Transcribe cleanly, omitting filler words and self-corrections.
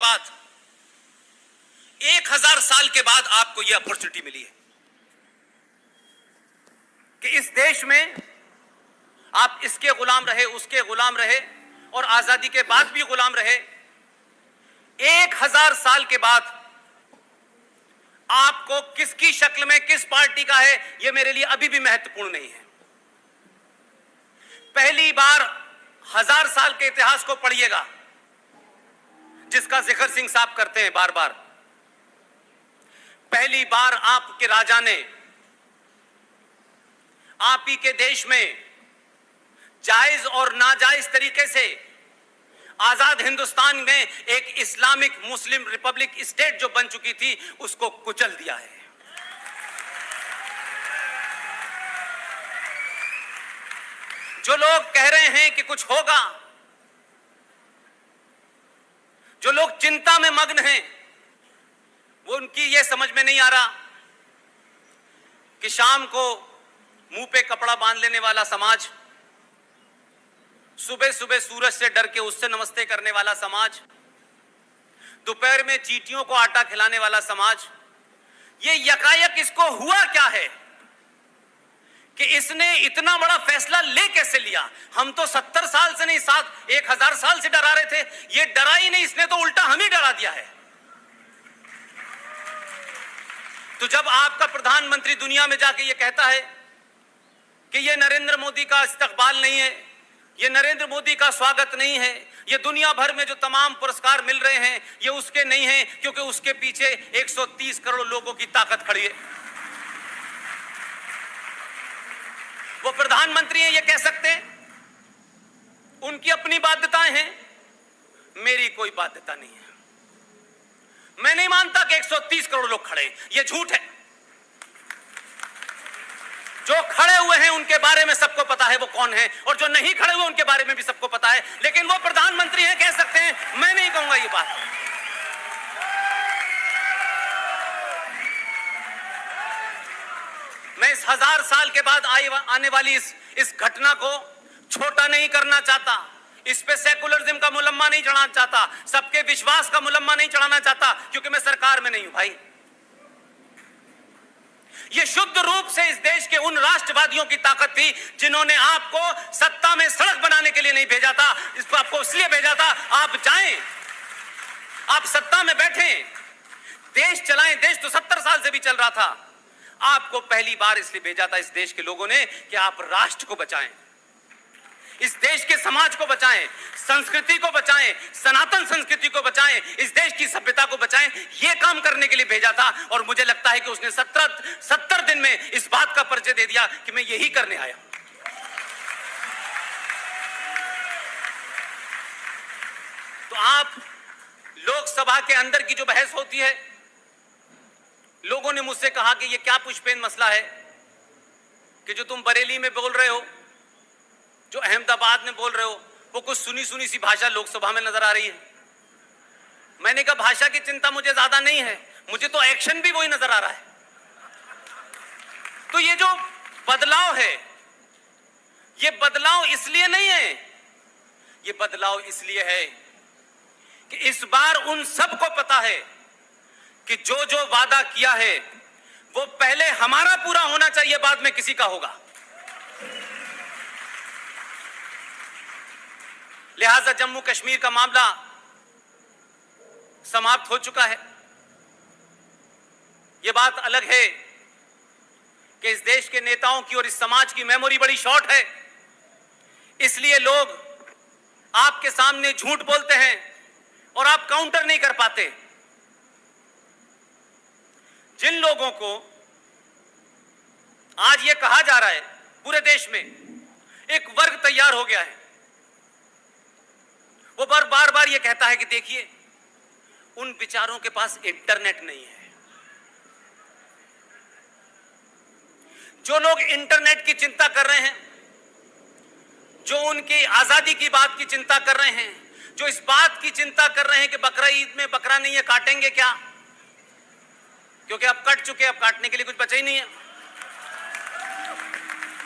बाद 1000 साल के बाद आपको यह अपॉर्चुनिटी मिली है कि इस देश में आप इसके गुलाम रहे, उसके गुलाम रहे और आजादी के बाद भी गुलाम रहे। 1000 साल के बाद आपको किसकी शक्ल में, किस पार्टी का है, यह मेरे लिए अभी भी महत्वपूर्ण नहीं है। पहली बार 1000 साल के इतिहास को पढ़िएगा जिसका जिक्र सिंह साहब करते हैं बार बार। पहली बार आपके राजा ने आप ही के देश में जायज और नाजायज तरीके से आजाद हिंदुस्तान में एक इस्लामिक मुस्लिम रिपब्लिक स्टेट जो बन चुकी थी उसको कुचल दिया है। जो लोग कह रहे हैं कि कुछ होगा, जो लोग चिंता में मग्न हैं, वो उनकी यह समझ में नहीं आ रहा कि शाम को मुंह पे कपड़ा बांध लेने वाला समाज, सुबह सुबह सूरज से डर के उससे नमस्ते करने वाला समाज, दोपहर में चींटियों को आटा खिलाने वाला समाज, ये यकायक इसको हुआ क्या है कि इसने इतना बड़ा फैसला ले कैसे लिया। हम तो 70 साल से नहीं, 1000 साल से डरा रहे थे, ये डरा ही नहीं, इसने तो उल्टा हम ही डरा दिया है। तो जब आपका प्रधानमंत्री दुनिया में जाके ये कहता है कि ये नरेंद्र मोदी का इस्तकबाल नहीं है, ये नरेंद्र मोदी का स्वागत नहीं है, ये दुनिया भर में जो तमाम पुरस्कार मिल रहे हैं ये उसके नहीं हैं क्योंकि उसके पीछे 130 करोड़ लोगों की ताकत खड़ी है। वो प्रधानमंत्री हैं, ये कह सकते हैं, उनकी अपनी बाध्यताएं हैं, मेरी कोई बाध्यता नहीं है। मैं नहीं मानता कि 130 करोड़ लोग खड़े हैं, ये झूठ है। जो खड़े हुए हैं उनके बारे में सबको पता है वो कौन है, और जो नहीं खड़े हुए उनके बारे में भी सबको पता है, लेकिन वो प्रधानमंत्री हैं, कह सकते हैं, मैं नहीं कहूंगा ये बात। मैं इस 1000 साल के बाद आने वाली इस घटना को छोटा नहीं करना चाहता, इस पे सेकुलरिज्म का मुलम्मा नहीं चढ़ाना चाहता, सबके विश्वास का मुलम्मा नहीं चढ़ाना चाहता, क्योंकि मैं सरकार में नहीं हूं भाई। ये शुद्ध रूप से इस देश के उन राष्ट्रवादियों की ताकत थी जिन्होंने आपको सत्ता में सड़क बनाने के लिए नहीं भेजा था, इसको आपको इसलिए भेजा था आप जाएं, आप सत्ता में बैठें, देश चलाएं। देश तो 70 साल से भी चल रहा था, आपको पहली बार इसलिए भेजा था इस देश के लोगों ने कि आप राष्ट्र को बचाएं, इस देश के समाज को बचाएं, संस्कृति को बचाएं, सनातन संस्कृति को बचाएं, इस देश की सभ्यता को बचाएं। यह काम करने के लिए भेजा था और मुझे लगता है कि उसने 70 दिन में इस बात का परिचय दे दिया कि मैं यही करने आया। तो आप लोकसभा के अंदर की जो बहस होती है, लोगों ने मुझसे कहा कि यह क्या पुष्पेन मसला है कि जो तुम बरेली में बोल रहे हो, जो अहमदाबाद में बोल रहे हो, वो कुछ सुनी सुनी सी भाषा लोकसभा में नजर आ रही है। मैंने कहा भाषा की चिंता मुझे ज्यादा नहीं है, मुझे तो एक्शन भी वही नजर आ रहा है। तो ये जो बदलाव है, ये बदलाव इसलिए नहीं है, ये बदलाव इसलिए है कि इस बार उन सबको पता है कि जो जो वादा किया है वो पहले हमारा पूरा होना चाहिए, बाद में किसी का होगा। लिहाजा जम्मू कश्मीर का मामला समाप्त हो चुका है। यह बात अलग है कि इस देश के नेताओं की और इस समाज की मेमोरी बड़ी शॉर्ट है, इसलिए लोग आपके सामने झूठ बोलते हैं और आप काउंटर नहीं कर पाते। जिन लोगों को आज यह कहा जा रहा है पूरे देश में एक वर्ग तैयार हो गया है, वो बार बार ये कहता है कि देखिए उन विचारों के पास इंटरनेट नहीं है। जो लोग इंटरनेट की चिंता कर रहे हैं, जो उनकी आजादी की बात की चिंता कर रहे हैं, जो इस बात की चिंता कर रहे हैं कि बकरा ईद में बकरा नहीं है, काटेंगे क्या, क्योंकि अब कट चुके, अब काटने के लिए कुछ बचा ही नहीं है।